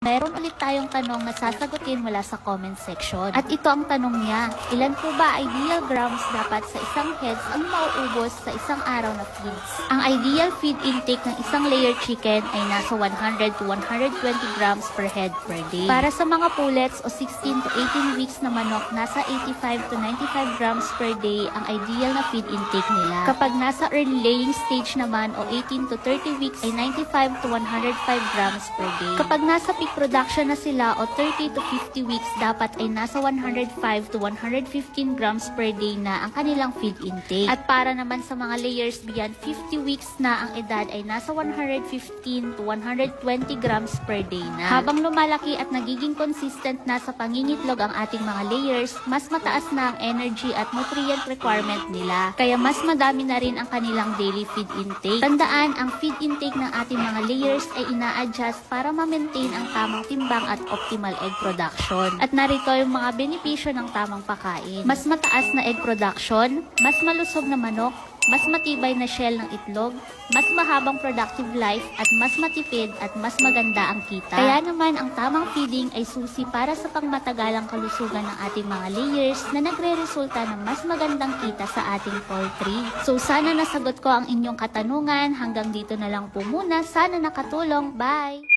Meron ulit tayong tanong na sasagutin mula sa comment section. At ito ang tanong niya, ilan po ba ideal grams dapat sa isang heads ang mauubos sa isang araw na feeds? Ang ideal feed intake ng isang layer chicken ay nasa 100 to 120 grams per head per day. Para sa mga pullets o 16 to 18 weeks na manok, nasa 85 to 95 grams per day ang ideal na feed intake nila. Kapag nasa early laying stage naman o 18 to 30 weeks ay 95 to 105 grams per day. Kapag nasa peak production na sila o 30 to 50 weeks, dapat ay nasa 105 to 115 grams per day na ang kanilang feed intake. At para naman sa mga layers beyond 50 weeks na ang edad ay nasa 115 to 120 grams per day na. Habang lumalaki at nagiging consistent na sa pangingitlog ang ating mga layers, mas mataas na ang energy at nutrient requirement nila. Kaya mas madami na rin ang kanilang daily feed intake. Tandaan, ang feed intake ng ating mga layers ay ina-adjust para ma-maintain ang tamang timbang at optimal egg production. At narito yung mga benepisyo ng tamang pagkain. Mas mataas na egg production, mas malusog na manok, mas matibay na shell ng itlog, mas mahabang productive life at mas matipid at mas maganda ang kita. Kaya naman ang tamang feeding ay susi para sa pangmatagalang kalusugan ng ating mga layers na nagre-resulta ng mas magandang kita sa ating poultry. So sana nasagot ko ang inyong katanungan. Hanggang dito na lang po muna. Sana nakatulong. Bye!